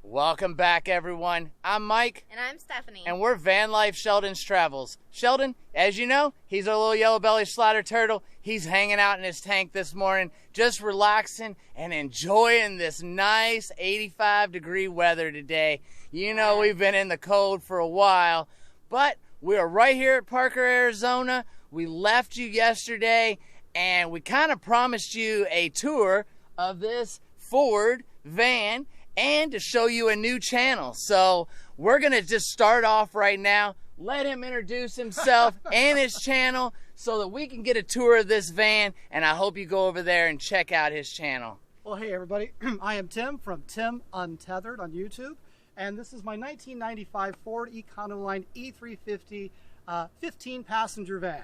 Welcome back, everyone. I'm Mike. And I'm Stephanie. And we're Van Life Sheldon's Travels. Sheldon, as you know, he's our little yellow-bellied slider turtle. He's hanging out in his tank this morning, just relaxing and enjoying this nice 85-degree weather today. You know, we've been in the cold for a while, but we are right here at Parker, Arizona. We left you yesterday, and we kind of promised you a tour of this Ford van and to show you a new channel. So we're gonna just start off right now, let him introduce himself and his channel so that we can get a tour of this van, and I hope you go over there and check out his channel. Well, hey everybody, I am Tim from Tim Untethered on YouTube, and this is my 1995 Ford Econoline E350 15-passenger van.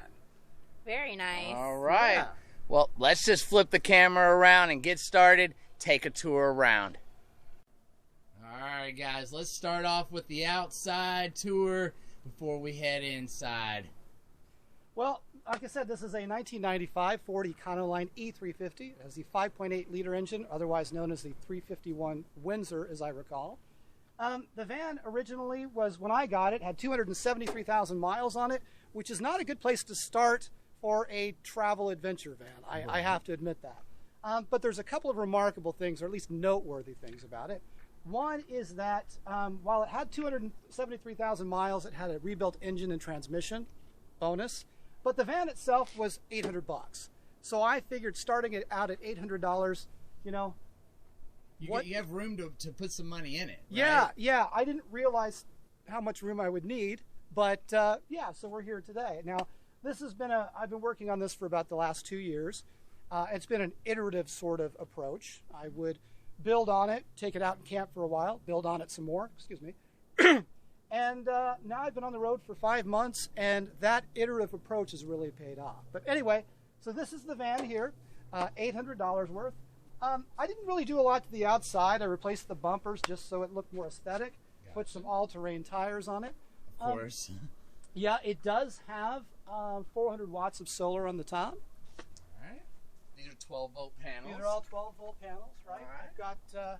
Very nice. All right. Yeah. Well, let's just flip the camera around and get started. Take a tour around. All right, guys, let's start off with the outside tour before we head inside. Well, like I said, this is a 1995 Ford Econoline E350. It has the 5.8-liter engine, otherwise known as the 351 Windsor, as I recall. The van originally was, when I got it, had 273,000 miles on it, which is not a good place to start for a travel adventure van. I have to admit that. But there's a couple of remarkable things, or at least noteworthy things about it. One is that while it had 273,000 miles, it had a rebuilt engine and transmission, bonus. But the van itself was $800. So I figured starting it out at $800, you know. You have room to put some money in it, right? Yeah. Yeah. I didn't realize how much room I would need, but yeah, so we're here today. Now, this has been I've been working on this for about the last 2 years. It's been an iterative sort of approach. I would build on it, take it out and camp for a while, build on it some more, excuse me. And now I've been on the road for 5 months, and that iterative approach has really paid off. But anyway, so this is the van here, $800 worth. I didn't really do a lot to the outside. I replaced the bumpers just so it looked more aesthetic, put some all-terrain tires on it. Of course. Yeah, it does have 400 watts of solar on the top. These are 12-volt panels. These are all 12-volt panels, right? All right. I've got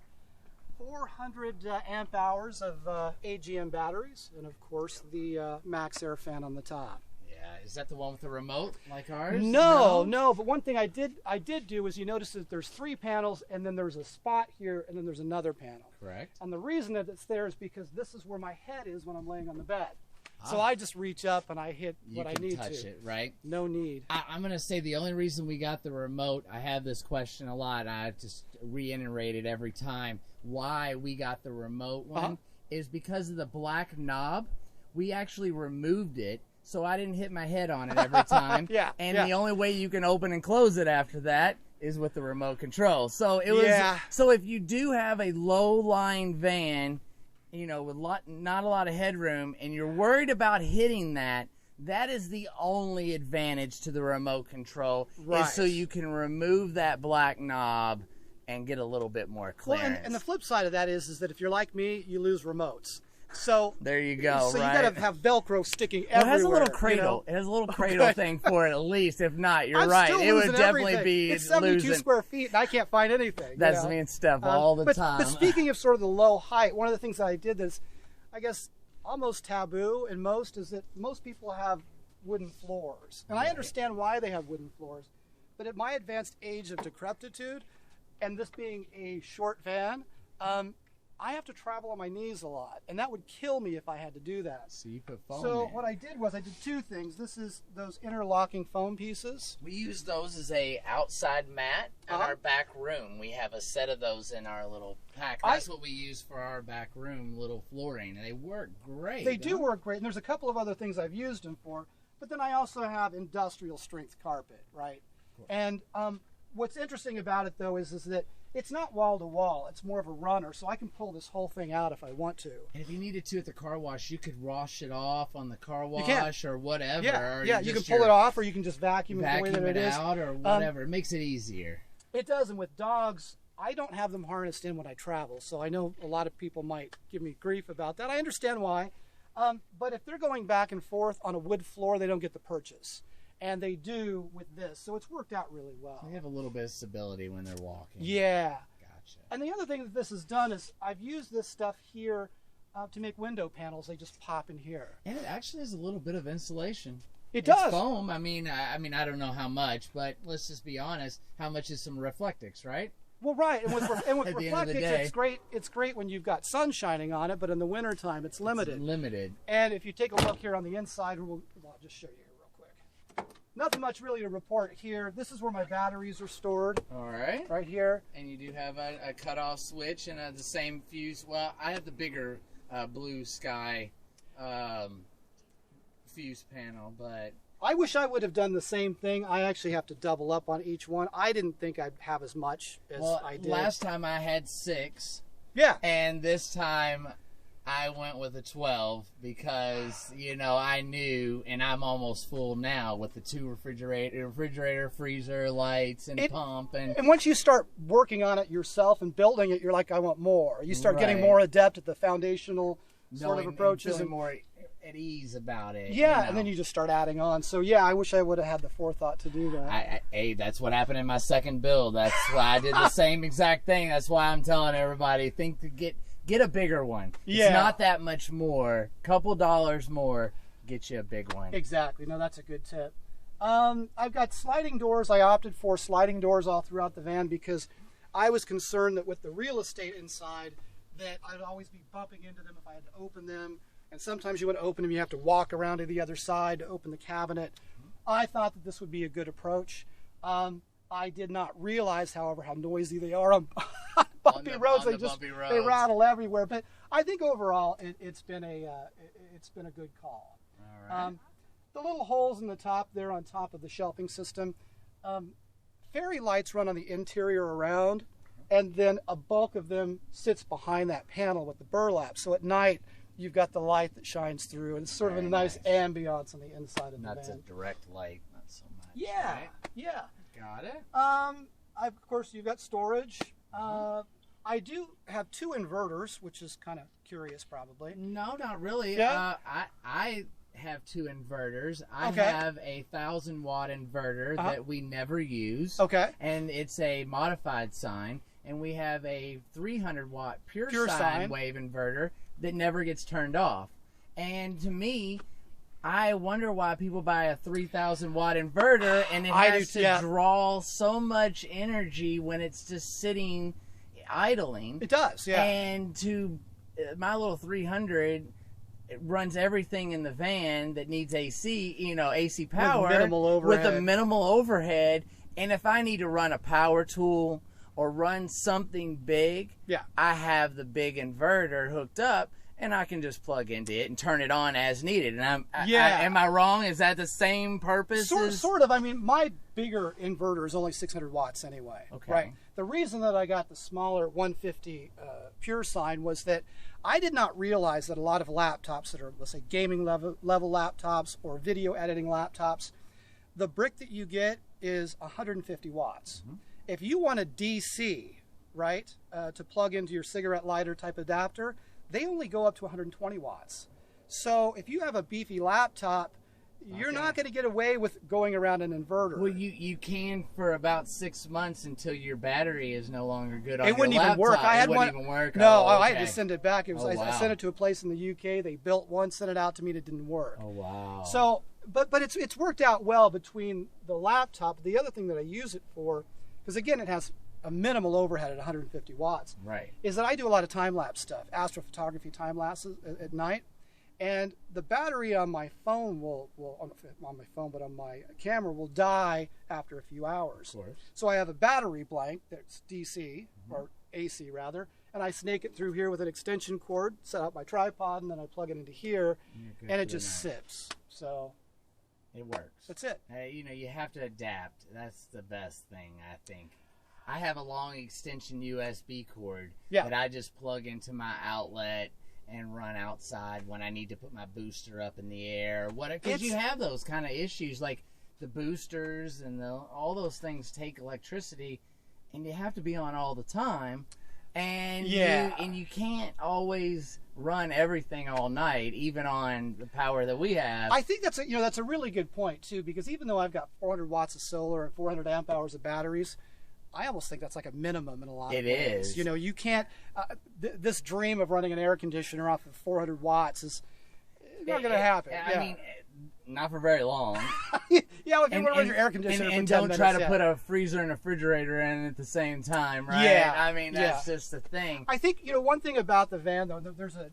400 amp hours of AGM batteries, and of course the Max Air fan on the top. Yeah, is that the one with the remote like ours? No. But one thing I did do is you notice that there's 3 panels, and then there's a spot here, and then there's another panel. Correct. And the reason that it's there is because this is where my head is when I'm laying on the bed. So I just reach up and I hit what I need to. You can touch it, right? No need. I'm going to say the only reason we got the remote, I have this question a lot, I just reiterate it every time, why we got the remote one is because of the black knob. We actually removed it, so I didn't hit my head on it every time. And the only way you can open and close it after that is with the remote control. So it was. So if you do have a low-lying van, you know, with not a lot of headroom, and you're worried about hitting that, that is the only advantage to the remote control, is so you can remove that black knob and get a little bit more clearance. Well, and the flip side of that is that if you're like me, you lose remotes. So there you go. So you gotta have Velcro sticking everywhere. It has a little cradle. You know? It has a little cradle thing for it, at least. If not, you're right. It would definitely be It's 72 losing. square feet, and I can't find anything. That's me and Steph all the time. But speaking of sort of the low height, one of the things that I did that's, I guess, almost taboo in most is that most people have wooden floors, and I understand why they have wooden floors. But at my advanced age of decrepitude, and this being a short van, I have to travel on my knees a lot, and that would kill me if I had to do that. So you put foam So in. what I did was I did 2 things. This is those interlocking foam pieces. We use those as a outside mat in our back room. We have a set of those in our little pack. That's what we use for our back room, little flooring, and they work great. They do work great, and there's a couple of other things I've used them for, but then I also have industrial strength carpet, right? And what's interesting about it, though, is that it's not wall to wall. It's more of a runner, so I can pull this whole thing out if I want to. And if you needed to at the car wash, you could wash it off on the car wash or whatever. Yeah, you can pull it off, or you can just vacuum it the way that it is. Out or whatever. It makes it easier. It does, and with dogs, I don't have them harnessed in when I travel, so I know a lot of people might give me grief about that. I understand why, but if they're going back and forth on a wood floor, they don't get the purchase. And they do with this, so it's worked out really well. They have a little bit of stability when they're walking. Yeah. Gotcha. And the other thing that this has done is I've used this stuff here to make window panels. They just pop in here. And it actually has a little bit of insulation. It does. It's foam. I mean, I don't know how much, but let's just be honest. How much is some Reflectix, right? Well, right, and with At the end of the Reflectix, day. it's great. It's great when you've got sun shining on it, but in the wintertime, it's limited. It's limited. And if you take a look here on the inside, I'll just show you here real quick. Nothing much really to report here. This is where my batteries are stored. All right. Right here. And you do have a cutoff switch and the same fuse. Well, I have the bigger Blue Sky fuse panel, but I wish I would have done the same thing. I actually have to double up on each one. I didn't think I'd have as much as I did. Last time I had 6. Yeah. And this time I went with a 12 because, you know, I knew, and I'm almost full now with the 2 refrigerator, freezer, lights, and pump. And once you start working on it yourself and building it, you're like, I want more. You start getting Right. more adept at the foundational sort of And approaches. feeling more at ease about it. Yeah, you know. and then you just start adding on. So yeah, I wish I would have had the forethought to do that. Hey, that's what happened in my second build. That's why I did the same exact thing. That's why I'm telling everybody, think to get a bigger one. Yeah. It's not that much more. Couple dollars more, get you a big one. Exactly. No, that's a good tip. I've got sliding doors. I opted for sliding doors all throughout the van because I was concerned that with the real estate inside that I'd always be bumping into them if I had to open them. And sometimes you want to open them, you have to walk around to the other side to open the cabinet. I thought that this would be a good approach. I did not realize, however, how noisy they are on bumpy roads. They rattle everywhere. But I think overall, it's been a good call. All right. The little holes in the top there on top of the shelving system, fairy lights run on the interior around, and then a bulk of them sits behind that panel with the burlap. So at night, you've got the light that shines through, and it's sort of a nice ambiance on the inside of the van. That's a direct light, not so much. Yeah, right? yeah. Got it. Of course, you've got storage. I do have 2 inverters, which is kind of curious, probably. No, not really. Yeah? I have 2 inverters. I Okay. have a 1,000-watt inverter that we never use. Okay. And it's a modified sine. And we have a 300-watt pure Pure sine sine. wave inverter that never gets turned off. And to me, I wonder why people buy a 3,000-watt inverter and it has to draw so much energy when it's just sitting idling. It does, yeah. And to my little 300, it runs everything in the van that needs AC, AC power with a minimal overhead. And if I need to run a power tool or run something big, I have the big inverter hooked up, and I can just plug into it and turn it on as needed. And am I wrong? Is that the same purpose? Sort of. I mean, my bigger inverter is only 600 watts anyway. Okay. Right. The reason that I got the smaller 150 pure sine was that I did not realize that a lot of laptops that are, let's say, gaming level laptops or video editing laptops, the brick that you get is 150 watts. Mm-hmm. If you want a DC, right, to plug into your cigarette lighter type adapter, they only go up to 120 watts. So if you have a beefy laptop, you're not going to get away with going around an inverter. Well, you can for about 6 months until your battery is no longer good on it your wouldn't laptop. even work. I had one. Even work. No, I had to send it back. It was I sent it to a place in the UK. They built one, sent it out to me, and it didn't work. Oh wow. So, but it's worked out well between the laptop. The other thing that I use it for, because again, it has a minimal overhead at 150 watts. Right. Is that I do a lot of time-lapse stuff, astrophotography time-lapses at night, and the battery on my phone but on my camera will die after a few hours. Of course. So I have a battery blank that's DC, or AC rather, and I snake it through here with an extension cord, set up my tripod, and then I plug it into here, and it just sips. So it works. That's it. You have to adapt. That's the best thing, I think. I have a long extension USB cord that I just plug into my outlet and run outside when I need to put my booster up in the air. Because you have those kind of issues, like the boosters and all those things take electricity, and you have to be on all the time. And you can't always run everything all night, even on the power that we have. I think that's a really good point too, because even though I've got 400 watts of solar and 400 amp hours of batteries, I almost think that's like a minimum in a lot of It ways. is. You know, you can't. This dream of running an air conditioner off of 400 watts is not going to happen. I mean, not for very long. yeah, if you want to run your air conditioner and for 10 don't minutes, try to yeah. put a freezer and a refrigerator in at the same time, right? Yeah, I mean, that's yeah. just the thing. I think, you know, one thing about the van, though, there's a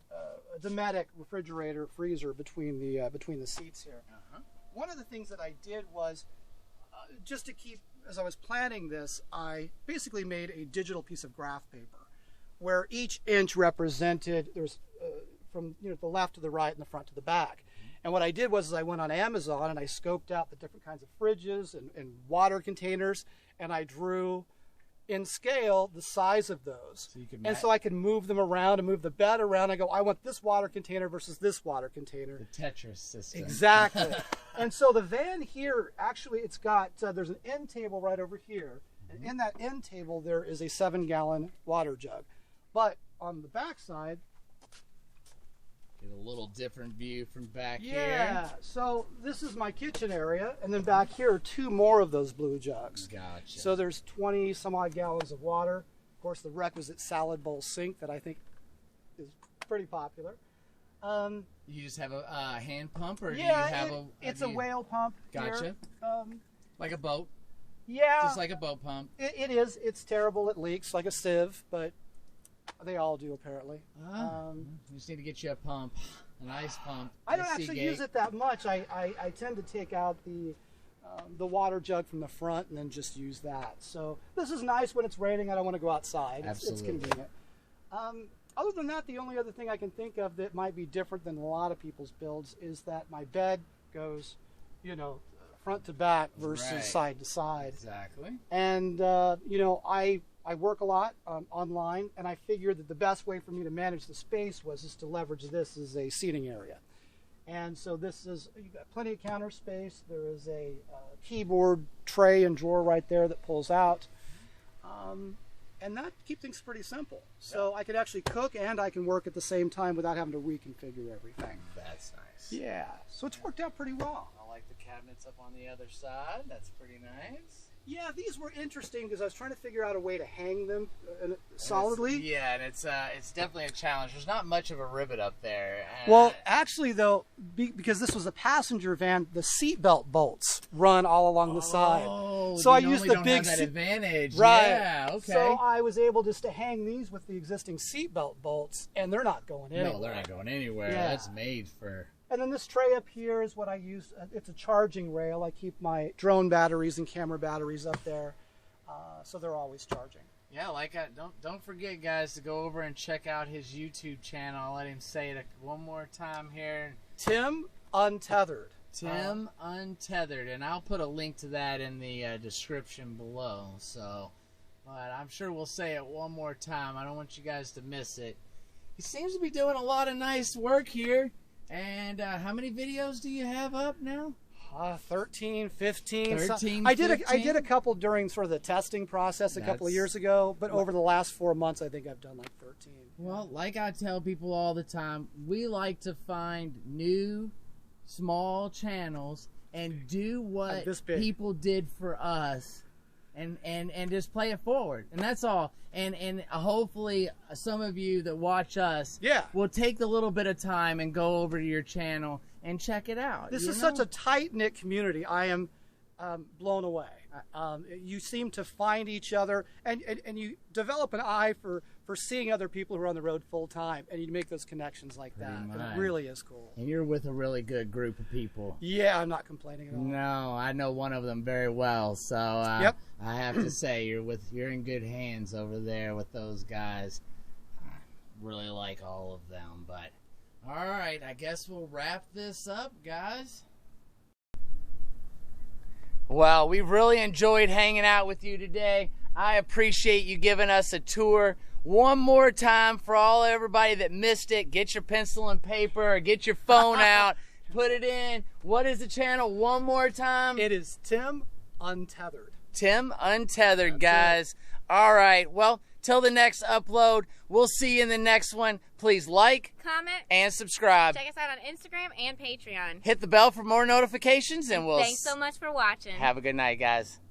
Dometic refrigerator freezer between the seats here. One of the things that I did was, just to keep, as I was planning this, I basically made a digital piece of graph paper where each inch represented, there's from the left to the right and the front to the back. And what I did was I went on Amazon and I scoped out the different kinds of fridges and water containers, and I drew in scale the size of those. So I could move them around and move the bed around. I go, I want this water container versus this water container. The Tetris system. Exactly. And so the van here, actually, it's got, there's an end table right over here. And in that end table, there is a 7-gallon water jug. But on the back side, Get a little different view from back here. yeah, so this is my kitchen area, and then back here are 2 more of those blue jugs. Gotcha. So there's 20 some odd gallons of water. Of course, the requisite salad bowl sink that I think is pretty popular. You just have a hand pump, or Yeah, do you have it's a whale pump. Gotcha. Here. Like a boat, Yeah, just like a boat pump. it is. It's terrible. It leaks like a sieve, but they all do apparently. You just need to get you a pump, a nice pump. I don't actually use it that much. I tend to take out the water jug from the front and then just use that. So this is nice when it's raining. I don't want to go outside. It's Absolutely. convenient. Other than that, the only other thing I can think of that might be different than a lot of people's builds is that my bed goes, front to back versus Right. side to side. Exactly. And I work a lot online, and I figured that the best way for me to manage the space was just to leverage this as a seating area. And so you've got plenty of counter space. There is a keyboard tray and drawer right there that pulls out. And that keeps things pretty simple. So I could actually cook and I can work at the same time without having to reconfigure everything. That's nice. Yeah, so it's worked out pretty well. I like the cabinets up on the other side. That's pretty nice. Yeah, these were interesting because I was trying to figure out a way to hang them solidly. Yeah, and it's definitely a challenge. There's not much of a rivet up there. Well, actually, though, because this was a passenger van, the seatbelt bolts run all along the side. So I used the big that advantage. Right. Yeah, okay. So I was able just to hang these with the existing seatbelt bolts, and they're not going anywhere. No, they're not going anywhere. Yeah. That's made for... And then this tray up here is what I use. It's a charging rail. I keep my drone batteries and camera batteries up there, so they're always charging. Yeah, don't forget, guys, to go over and check out his YouTube channel. I'll let him say it one more time here. Tim Untethered. Tim Untethered, and I'll put a link to that in the description below. So, but I'm sure we'll say it one more time. I don't want you guys to miss it. He seems to be doing a lot of nice work here. And how many videos do you have up now? 13, 15. 13, I did 15? a couple during sort of the testing process a couple of years ago, but over the last 4 months, I think I've done like 13. Well, like I tell people all the time, we like to find new, small channels and do what people did for us, and just play it forward, and that's all. And hopefully some of you that watch us will take the little bit of time and go over to your channel and check it out. This is such a tight-knit community. I am blown away. You seem to find each other, and you develop an eye for seeing other people who are on the road full time, and you make those connections like that. And it really is cool. And you're with a really good group of people. Yeah, I'm not complaining at all. No, I know one of them very well, so I have to say you're in good hands over there with those guys. I really like all of them, but all right, I guess we'll wrap this up, guys. Well, we've really enjoyed hanging out with you today. I appreciate you giving us a tour. One more time for everybody that missed it, get your pencil and paper or get your phone out, put it in. What is the channel one more time? It is Tim Untethered. Tim Untethered, guys. All right, well, till the next upload, we'll see you in the next one. Please like, comment, and subscribe. Check us out on Instagram and Patreon. Hit the bell for more notifications, and we'll... Thanks so much for watching. Have a good night, guys.